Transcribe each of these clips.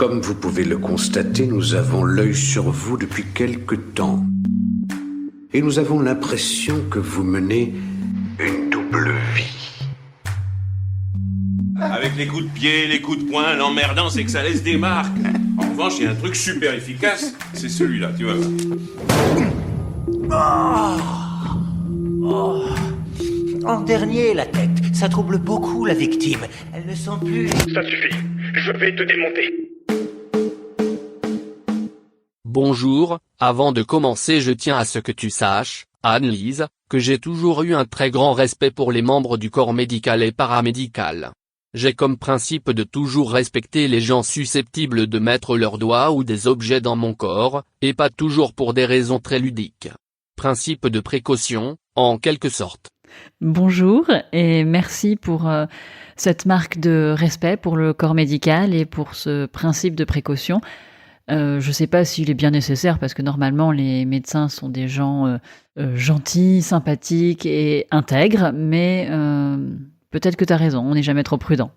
Comme vous pouvez le constater, nous avons l'œil sur vous depuis quelque temps. Et nous avons l'impression que vous menez une double vie. Avec les coups de pied, les coups de poing, l'emmerdant, c'est que ça laisse des marques. En revanche, il y a un truc super efficace, c'est celui-là, tu vois. En dernier, la tête. Ça trouble beaucoup la victime. Elle ne sent plus... Ça suffit. Je vais te démonter. Bonjour, avant de commencer je tiens à ce que tu saches, Anne-Lise, que j'ai toujours eu un très grand respect pour les membres du corps médical et paramédical. J'ai comme principe de toujours respecter les gens susceptibles de mettre leurs doigts ou des objets dans mon corps, et pas toujours pour des raisons très ludiques. Principe de précaution, en quelque sorte. Bonjour et merci pour cette marque de respect pour le corps médical et pour ce principe de précaution. Je ne sais pas s'il est bien nécessaire parce que normalement les médecins sont des gens gentils, sympathiques et intègres, mais peut-être que tu as raison, on n'est jamais trop prudent.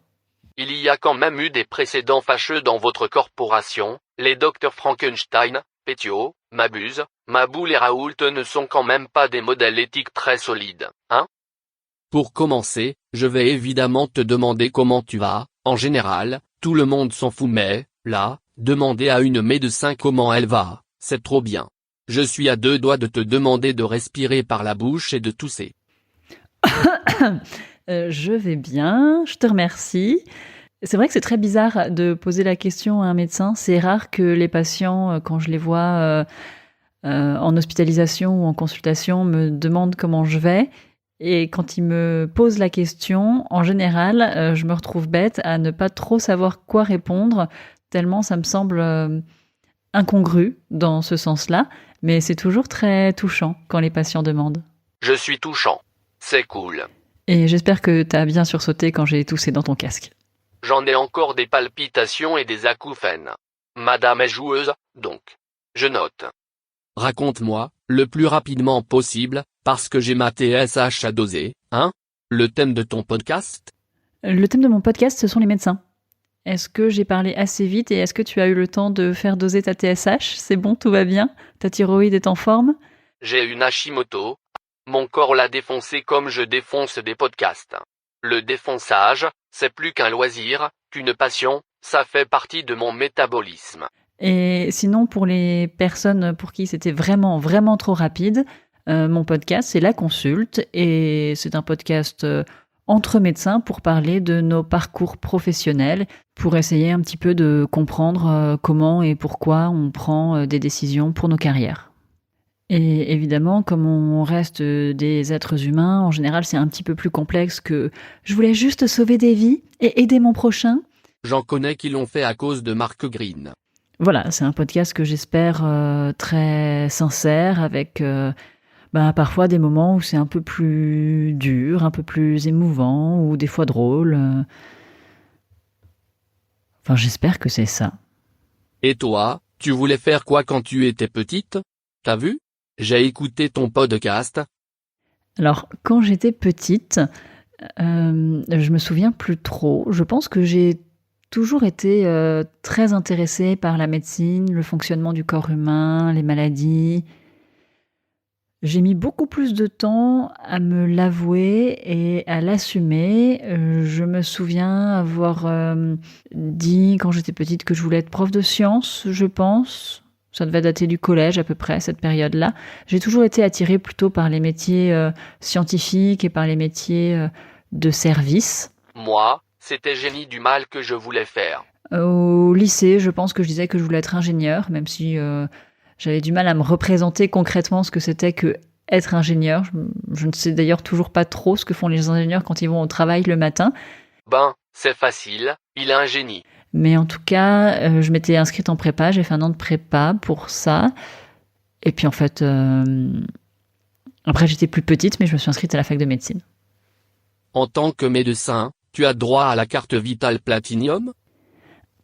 Il y a quand même eu des précédents fâcheux dans votre corporation, les docteurs Frankenstein, Pétio, Mabuse, Maboul et Raoult ne sont quand même pas des modèles éthiques très solides, hein? Pour commencer, je vais évidemment te demander comment tu vas. En général, tout le monde s'en fout mais, là, demander à une médecin comment elle va, c'est trop bien. Je suis à deux doigts de te demander de respirer par la bouche et de tousser. Je vais bien, je te remercie. C'est vrai que c'est très bizarre de poser la question à un médecin. C'est rare que les patients, quand je les vois en hospitalisation ou en consultation, me demandent comment je vais. Et quand ils me posent la question, en général, je me retrouve bête à ne pas trop savoir quoi répondre, tellement ça me semble incongru dans ce sens-là. Mais c'est toujours très touchant quand les patients demandent. Je suis touchant. C'est cool. Et j'espère que t'as bien sursauté quand j'ai toussé dans ton casque. J'en ai encore des palpitations et des acouphènes. Madame est joueuse, donc. Je note. Raconte-moi, le plus rapidement possible, parce que j'ai ma TSH à doser, hein? Le thème de ton podcast? Le thème de mon podcast, ce sont les médecins. Est-ce que j'ai parlé assez vite et est-ce que tu as eu le temps de faire doser ta TSH? C'est bon, tout va bien? Ta thyroïde est en forme? J'ai une Hashimoto. Mon corps l'a défoncé comme je défonce des podcasts. Le défonçage, c'est plus qu'un loisir, qu'une passion, ça fait partie de mon métabolisme. Et sinon, pour les personnes pour qui c'était vraiment, vraiment trop rapide, mon podcast, c'est La Consulte, et c'est un podcast entre médecins pour parler de nos parcours professionnels, pour essayer un petit peu de comprendre comment et pourquoi on prend des décisions pour nos carrières. Et évidemment, comme on reste des êtres humains, en général, c'est un petit peu plus complexe que « je voulais juste sauver des vies et aider mon prochain ». J'en connais qui l'ont fait à cause de Mark Green. Voilà, c'est un podcast que j'espère très sincère, avec parfois des moments où c'est un peu plus dur, un peu plus émouvant, ou des fois drôle. Enfin, j'espère que c'est ça. Et toi, tu voulais faire quoi quand tu étais petite? T'as vu? J'ai écouté ton podcast. Alors, quand j'étais petite, je me souviens plus trop. Je pense que j'ai toujours été très intéressée par la médecine, le fonctionnement du corps humain, les maladies. J'ai mis beaucoup plus de temps à me l'avouer et à l'assumer. Je me souviens avoir dit quand j'étais petite que je voulais être prof de sciences, je pense. Ça devait dater du collège à peu près, cette période-là. J'ai toujours été attirée plutôt par les métiers scientifiques et par les métiers de service. Moi, c'était génie du mal que je voulais faire. Au lycée, je pense que je disais que je voulais être ingénieure, même si j'avais du mal à me représenter concrètement ce que c'était que être ingénieur. Je ne sais d'ailleurs toujours pas trop ce que font les ingénieurs quand ils vont au travail le matin. Ben, c'est facile, il a un génie. Mais en tout cas, je m'étais inscrite en prépa, j'ai fait un an de prépa pour ça. Et puis en fait, après j'étais plus petite, mais je me suis inscrite à la fac de médecine. En tant que médecin, tu as droit à la carte Vitale Platinum?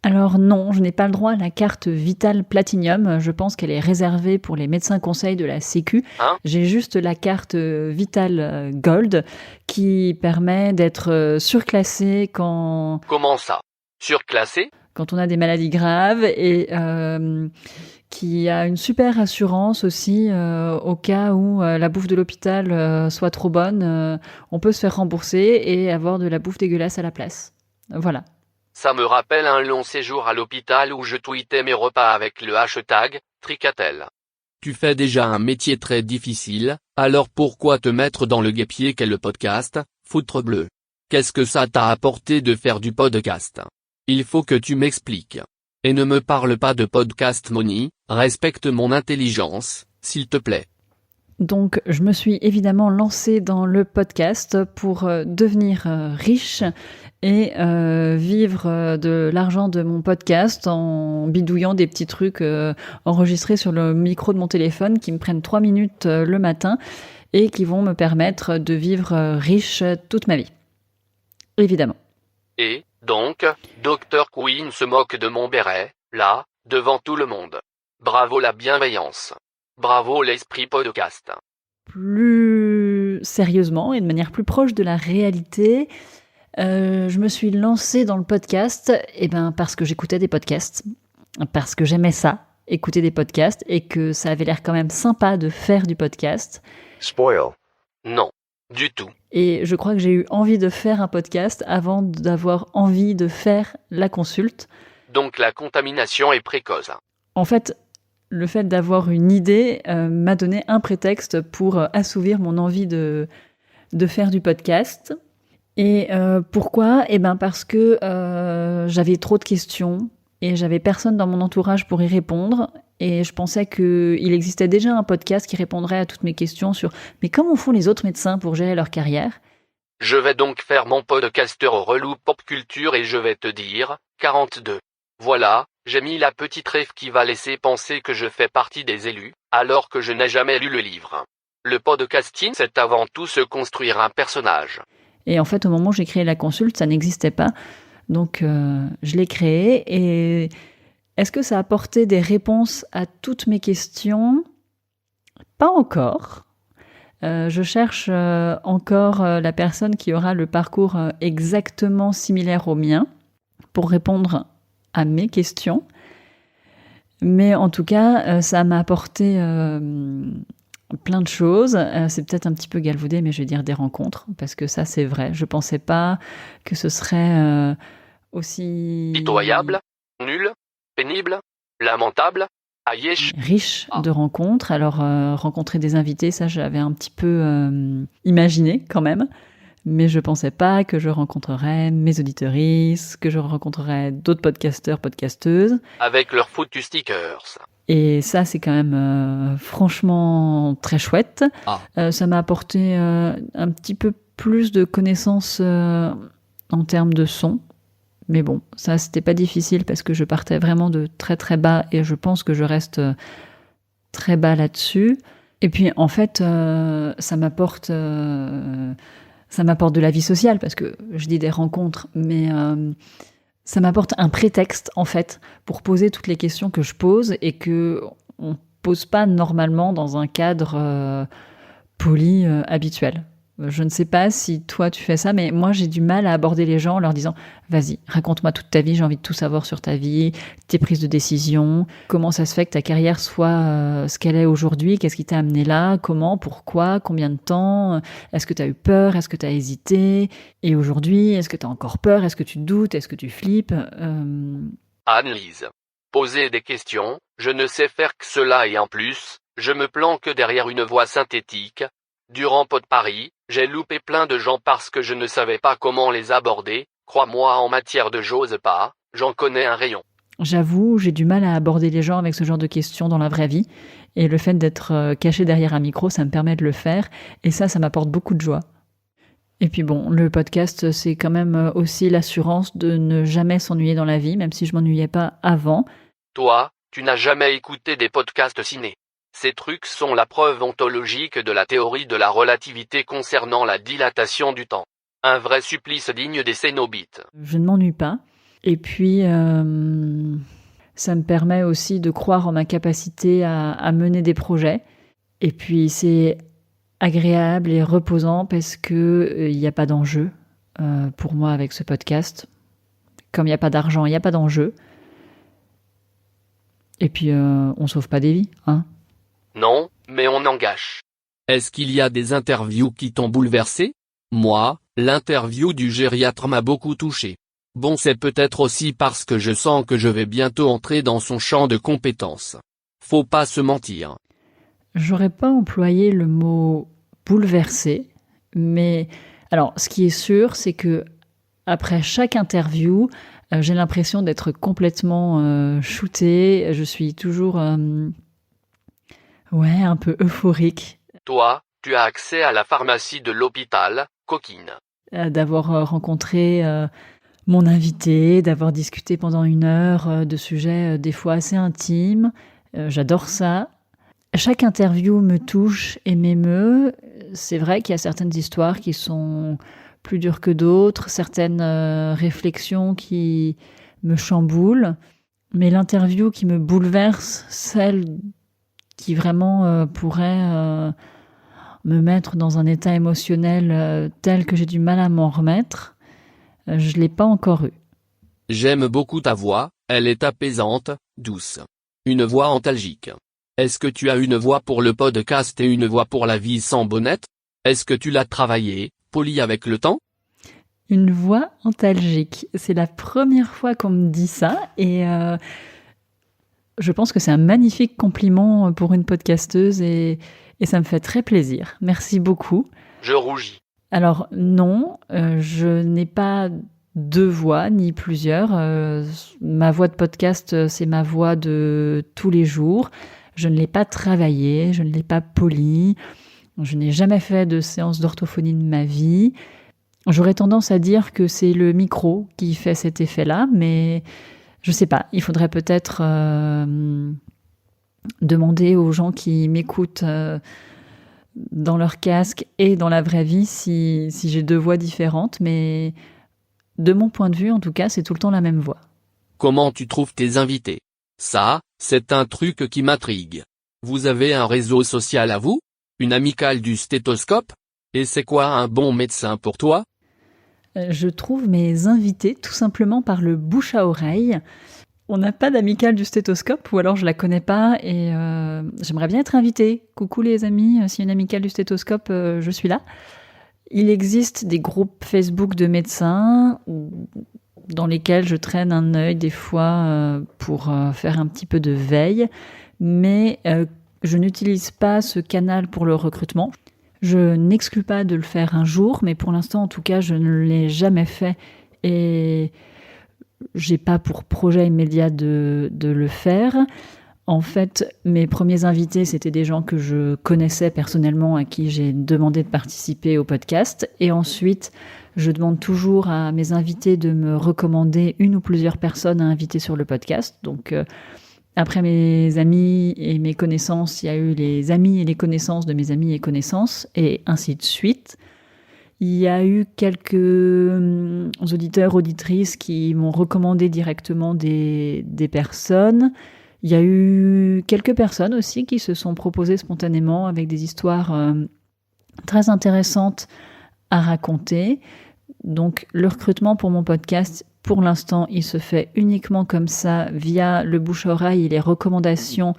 Alors non, je n'ai pas le droit à la carte Vitale Platinum. Je pense qu'elle est réservée pour les médecins conseils de la Sécu. Hein? J'ai juste la carte Vitale Gold qui permet d'être surclassée quand... Comment ça? Surclassé? quand on a des maladies graves et qui a une super assurance aussi au cas où la bouffe de l'hôpital soit trop bonne. On peut se faire rembourser et avoir de la bouffe dégueulasse à la place. Voilà. Ça me rappelle un long séjour à l'hôpital où je tweetais mes repas avec le hashtag Tricatel. Tu fais déjà un métier très difficile, alors pourquoi te mettre dans le guêpier qu'est le podcast, foutre bleu? Qu'est-ce que ça t'a apporté de faire du podcast? Il faut que tu m'expliques. Et ne me parle pas de podcast money, respecte mon intelligence, s'il te plaît. Donc, je me suis évidemment lancée dans le podcast pour devenir riche et vivre de l'argent de mon podcast en bidouillant des petits trucs enregistrés sur le micro de mon téléphone qui me prennent 3 minutes le matin et qui vont me permettre de vivre riche toute ma vie. Évidemment. Et, donc, Dr. Queen se moque de mon béret, là, devant tout le monde. Bravo la bienveillance. Bravo l'esprit podcast. Plus sérieusement et de manière plus proche de la réalité, je me suis lancée dans le podcast parce que j'écoutais des podcasts, parce que j'aimais ça, écouter des podcasts, et que ça avait l'air quand même sympa de faire du podcast. Spoil. Non, du tout. Et je crois que j'ai eu envie de faire un podcast avant d'avoir envie de faire la consulte. Donc la contamination est précoce. En fait, le fait d'avoir une idée m'a donné un prétexte pour assouvir mon envie de faire du podcast. Et pourquoi ? Parce que j'avais trop de questions et j'avais personne dans mon entourage pour y répondre. Et je pensais qu'il existait déjà un podcast qui répondrait à toutes mes questions sur « Mais comment font les autres médecins pour gérer leur carrière ?» Je vais donc faire mon podcasteur relou pop culture et je vais te dire, 42. Voilà, j'ai mis la petite rêve qui va laisser penser que je fais partie des élus, alors que je n'ai jamais lu le livre. Le podcasting, c'est avant tout se construire un personnage. Et en fait, au moment où j'ai créé la consulte, ça n'existait pas. Donc, je l'ai créé. Et est-ce que ça a apporté des réponses à toutes mes questions ? Pas encore. Je cherche encore la personne qui aura le parcours exactement similaire au mien pour répondre à mes questions. Mais en tout cas, ça m'a apporté plein de choses. C'est peut-être un petit peu galvaudé, mais je vais dire des rencontres, parce que ça, c'est vrai. Je pensais pas que ce serait aussi... Pitoyable, nul, pénible, lamentable, aïesh. Riche de rencontres. Alors, rencontrer des invités, ça, j'avais un petit peu imaginé quand même. Mais je pensais pas que je rencontrerais mes auditrices, que je rencontrerais d'autres podcasteurs, podcasteuses. Avec leurs foutus stickers. Et ça, c'est quand même franchement très chouette. Ça m'a apporté un petit peu plus de connaissances en termes de son. Mais bon, ça, c'était pas difficile parce que je partais vraiment de très très bas et je pense que je reste très bas là-dessus. Et puis, en fait, ça m'apporte de la vie sociale parce que je dis des rencontres, mais ça m'apporte un prétexte, en fait, pour poser toutes les questions que je pose et que on pose pas normalement dans un cadre poli habituel. Je ne sais pas si toi tu fais ça, mais moi j'ai du mal à aborder les gens en leur disant « Vas-y, raconte-moi toute ta vie, j'ai envie de tout savoir sur ta vie, tes prises de décision, comment ça se fait que ta carrière soit ce qu'elle est aujourd'hui, qu'est-ce qui t'a amené là, comment, pourquoi, combien de temps, est-ce que tu as eu peur, est-ce que tu as hésité, et aujourd'hui, est-ce que tu as encore peur, est-ce que tu doutes, est-ce que tu flippes ?» Anne-Lise. Poser des questions, je ne sais faire que cela et en plus, je me planque derrière une voix synthétique. Durant Pod Paris, j'ai loupé plein de gens parce que je ne savais pas comment les aborder. Crois-moi, en matière de j'ose pas, j'en connais un rayon. J'avoue, j'ai du mal à aborder les gens avec ce genre de questions dans la vraie vie. Et le fait d'être caché derrière un micro, ça me permet de le faire. Et ça m'apporte beaucoup de joie. Et puis bon, le podcast, c'est quand même aussi l'assurance de ne jamais s'ennuyer dans la vie, même si je m'ennuyais pas avant. Toi, tu n'as jamais écouté des podcasts ciné. Ces trucs sont la preuve ontologique de la théorie de la relativité concernant la dilatation du temps. Un vrai supplice digne des Cénobites. Je ne m'ennuie pas. Et puis, ça me permet aussi de croire en ma capacité à mener des projets. Et puis, c'est agréable et reposant parce que il n'y a pas d'enjeu pour moi avec ce podcast. comme il n'y a pas d'argent, il n'y a pas d'enjeu. Et puis, on sauve pas des vies, hein. Non, mais on en gâche. Est-ce qu'il y a des interviews qui t'ont bouleversé? Moi, l'interview du gériatre m'a beaucoup touché. Bon, c'est peut-être aussi parce que je sens que je vais bientôt entrer dans son champ de compétences. Faut pas se mentir. J'aurais pas employé le mot bouleversé, mais alors ce qui est sûr, c'est que après chaque interview, j'ai l'impression d'être complètement shootée. Je suis toujours un peu euphorique Toi, tu as accès à la pharmacie de l'hôpital, coquine. d'avoir rencontré mon invité, d'avoir discuté pendant 1 heure de sujets des fois assez intimes. J'adore ça. Chaque interview me touche et m'émeut. C'est vrai qu'il y a certaines histoires qui sont plus dures que d'autres, certaines réflexions qui me chamboulent. Mais l'interview qui me bouleverse, celle qui vraiment pourrait me mettre dans un état émotionnel tel que j'ai du mal à m'en remettre, je ne l'ai pas encore eu. J'aime beaucoup ta voix, elle est apaisante, douce. Une voix antalgique. Est-ce que tu as une voix pour le podcast et une voix pour la vie sans bonnette? Est-ce que tu l'as travaillé, poli avec le temps? Une voix antalgique. C'est la première fois qu'on me dit ça et je pense que c'est un magnifique compliment pour une podcasteuse et ça me fait très plaisir. Merci beaucoup. Je rougis. Alors non, je n'ai pas 2 voix ni plusieurs. Ma voix de podcast, c'est ma voix de tous les jours. Je ne l'ai pas travaillée, je ne l'ai pas polie. Je n'ai jamais fait de séance d'orthophonie de ma vie. J'aurais tendance à dire que c'est le micro qui fait cet effet-là, mais je sais pas. Il faudrait peut-être demander aux gens qui m'écoutent dans leur casque et dans la vraie vie si j'ai 2 voix différentes, mais de mon point de vue, en tout cas, c'est tout le temps la même voix. Comment tu trouves tes invités? Ça, c'est un truc qui m'intrigue. Vous avez un réseau social à vous? Une amicale du stéthoscope? Et c'est quoi un bon médecin pour toi? Je trouve mes invités tout simplement par le bouche à oreille. On n'a pas d'amicale du stéthoscope, ou alors je la connais pas et j'aimerais bien être invitée. Coucou les amis, s'il y a une amicale du stéthoscope, je suis là. Il existe des groupes Facebook de médecins dans lesquels je traîne un œil des fois pour faire un petit peu de veille, mais je n'utilise pas ce canal pour le recrutement. Je n'exclus pas de le faire un jour, mais pour l'instant, en tout cas, je ne l'ai jamais fait et j'ai pas pour projet immédiat de le faire. En fait, mes premiers invités, c'était des gens que je connaissais personnellement, à qui j'ai demandé de participer au podcast. Et ensuite, je demande toujours à mes invités de me recommander une ou plusieurs personnes à inviter sur le podcast. Donc, après mes amis et mes connaissances, il y a eu les amis et les connaissances de mes amis et connaissances, et ainsi de suite. Il y a eu quelques auditeurs, auditrices qui m'ont recommandé directement des personnes. Il y a eu quelques personnes aussi qui se sont proposées spontanément avec des histoires très intéressantes à raconter. Donc le recrutement pour mon podcast, pour l'instant, il se fait uniquement comme ça, via le bouche-oreille et les recommandations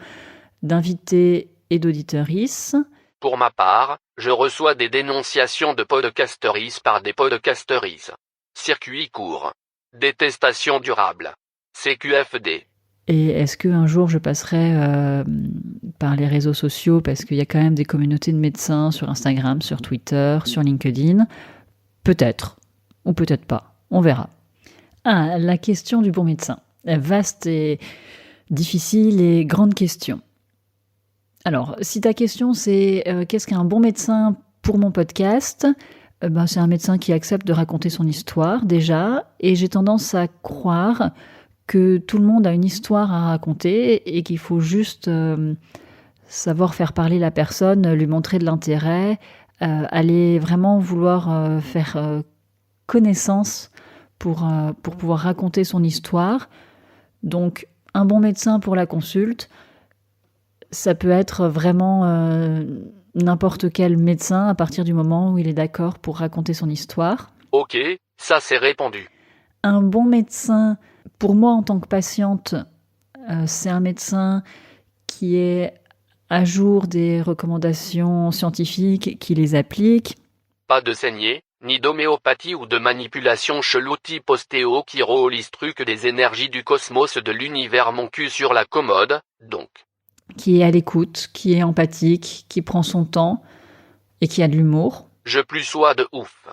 d'invités et d'auditeuristes. Pour ma part, je reçois des dénonciations de podcasteries par des podcasteries. Circuit court. Détestation durable. CQFD. Et est-ce qu'un jour je passerai par les réseaux sociaux, parce qu'il y a quand même des communautés de médecins sur Instagram, sur Twitter, sur LinkedIn? Peut-être, ou peut-être pas, on verra. Ah, la question du bon médecin. Vaste et difficile et grande question. Alors, si ta question c'est qu'est-ce qu'un bon médecin pour mon podcast? C'est un médecin qui accepte de raconter son histoire déjà, et j'ai tendance à croire que tout le monde a une histoire à raconter et qu'il faut juste savoir faire parler la personne, lui montrer de l'intérêt, aller vraiment vouloir faire connaissance pour pouvoir raconter son histoire. Donc, un bon médecin pour la consulte, ça peut être vraiment n'importe quel médecin à partir du moment où il est d'accord pour raconter son histoire. Ok, ça c'est répondu. Un bon médecin, pour moi en tant que patiente, c'est un médecin qui est à jour des recommandations scientifiques, qui les applique. Pas de saignée, ni d'homéopathie ou de manipulation chelou type ostéo qui rôlise truc des énergies du cosmos de l'univers mon cul sur la commode, donc. Qui est à l'écoute, qui est empathique, qui prend son temps et qui a de l'humour. Je plus sois de ouf.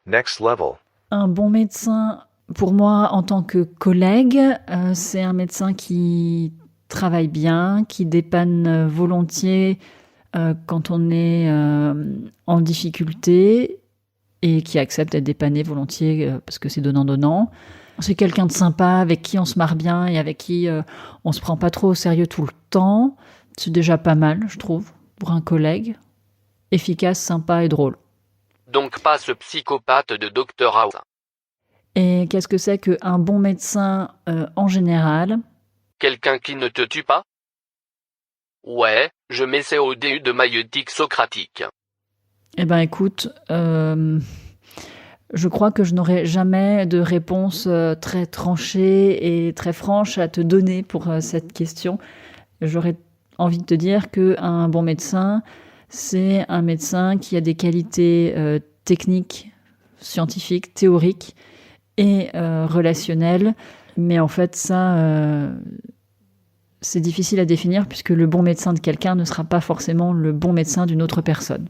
Next level. Un bon médecin, pour moi en tant que collègue, c'est un médecin qui travaille bien, qui dépanne volontiers quand on est en difficulté et qui accepte d'être dépanné volontiers parce que c'est donnant-donnant. C'est quelqu'un de sympa, avec qui on se marre bien et avec qui on se prend pas trop au sérieux tout le temps. C'est déjà pas mal, je trouve, pour un collègue. Efficace, sympa et drôle. Donc pas ce psychopathe de Dr House. Et qu'est-ce que c'est qu'un bon médecin en général ? Quelqu'un qui ne te tue pas? Ouais, je mets CODU de maïeutique socratique. Eh ben écoute, je crois que je n'aurai jamais de réponse très tranchée et très franche à te donner pour cette question. J'aurais envie de te dire qu'un bon médecin, c'est un médecin qui a des qualités techniques, scientifiques, théoriques et relationnelles. Mais en fait, ça, c'est difficile à définir puisque le bon médecin de quelqu'un ne sera pas forcément le bon médecin d'une autre personne.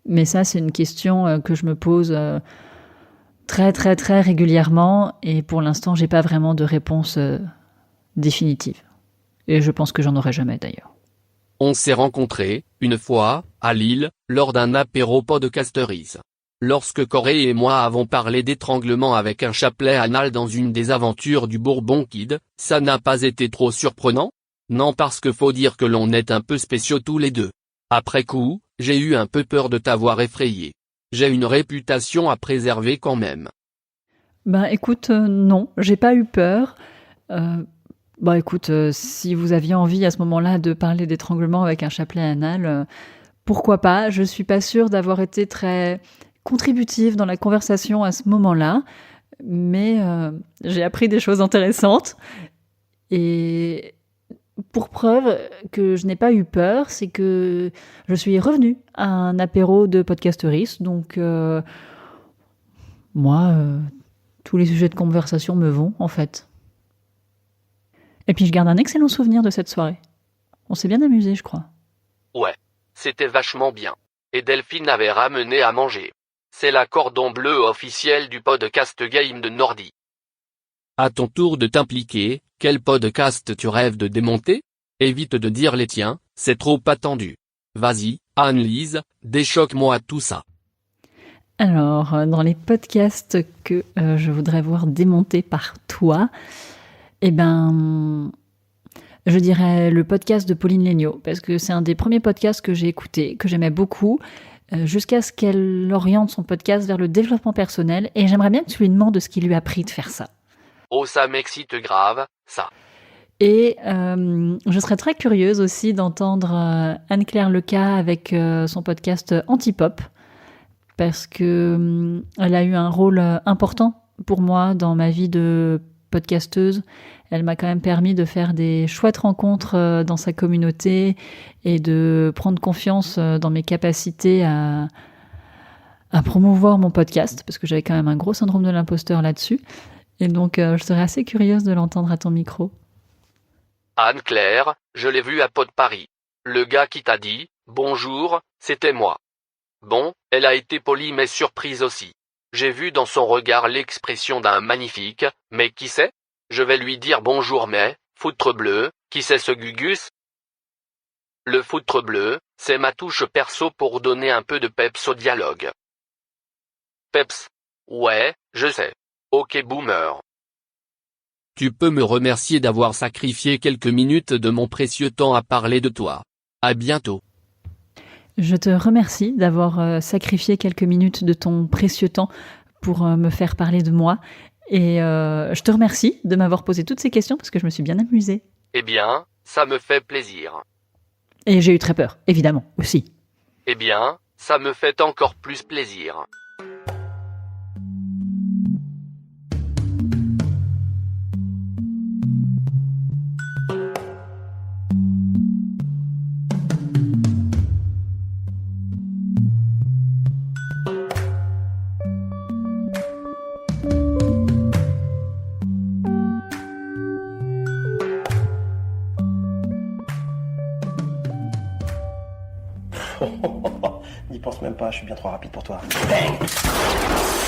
Mais ça, c'est une question que je me pose très, très, très régulièrement. Et pour l'instant, j'ai pas vraiment de réponse définitive. Et je pense que j'en aurai jamais d'ailleurs. On s'est rencontrés, une fois, à Lille, lors d'un apéro podcasteries. Lorsque Corée et moi avons parlé d'étranglement avec un chapelet anal dans une des aventures du Bourbon Kid, ça n'a pas été trop surprenant? Non, parce que faut dire que l'on est un peu spéciaux tous les deux. Après coup, j'ai eu un peu peur de t'avoir effrayé. J'ai une réputation à préserver quand même. Ben écoute, non, j'ai pas eu peur. Écoute, si vous aviez envie à ce moment-là de parler d'étranglement avec un chapelet anal, pourquoi pas? Je suis pas sûre d'avoir été très contributive dans la conversation à ce moment-là, mais j'ai appris des choses intéressantes. Et pour preuve que je n'ai pas eu peur, c'est que je suis revenue à un apéro de podcasteries, donc moi, tous les sujets de conversation me vont, en fait. Et puis je garde un excellent souvenir de cette soirée. On s'est bien amusé, je crois. Ouais, c'était vachement bien. Et Delphine avait ramené à manger. C'est la cordon bleu officiel du podcast Game de Nordi. À ton tour de t'impliquer, quel podcast tu rêves de démonter? Évite de dire les tiens, c'est trop attendu. Vas-y, Anne-Lise, déchoque-moi tout ça. Alors, dans les podcasts que je voudrais voir démonter par toi, je dirais le podcast de Pauline Léniaud, parce que c'est un des premiers podcasts que j'ai écouté, que j'aimais beaucoup, jusqu'à ce qu'elle oriente son podcast vers le développement personnel, et j'aimerais bien que tu lui demandes ce qui lui a pris de faire ça. Oh, ça m'excite grave, ça. Et je serais très curieuse aussi d'entendre Anne-Claire Leca avec son podcast Antipop, parce que elle a eu un rôle important pour moi dans ma vie de podcasteuse. Elle m'a quand même permis de faire des chouettes rencontres dans sa communauté et de prendre confiance dans mes capacités à promouvoir mon podcast, parce que j'avais quand même un gros syndrome de l'imposteur là-dessus. Et donc, je serais assez curieuse de l'entendre à ton micro. Anne-Claire, je l'ai vu à Pod Paris. Le gars qui t'a dit « Bonjour », c'était moi. Bon, elle a été polie mais surprise aussi. J'ai vu dans son regard l'expression d'un magnifique « Mais qui c'est ?» Je vais lui dire bonjour mais, foutre bleu, qui c'est ce Gugus? Le foutre bleu, c'est ma touche perso pour donner un peu de peps au dialogue. Peps? Ouais, je sais. Ok boomer. Tu peux me remercier d'avoir sacrifié quelques minutes de mon précieux temps à parler de toi. À bientôt. Je te remercie d'avoir sacrifié quelques minutes de ton précieux temps pour me faire parler de moi. Et je te remercie de m'avoir posé toutes ces questions parce que je me suis bien amusée. Eh bien, ça me fait plaisir. Et j'ai eu très peur, évidemment, aussi. Eh bien, ça me fait encore plus plaisir. N'y pense même pas, je suis bien trop rapide pour toi. Bang!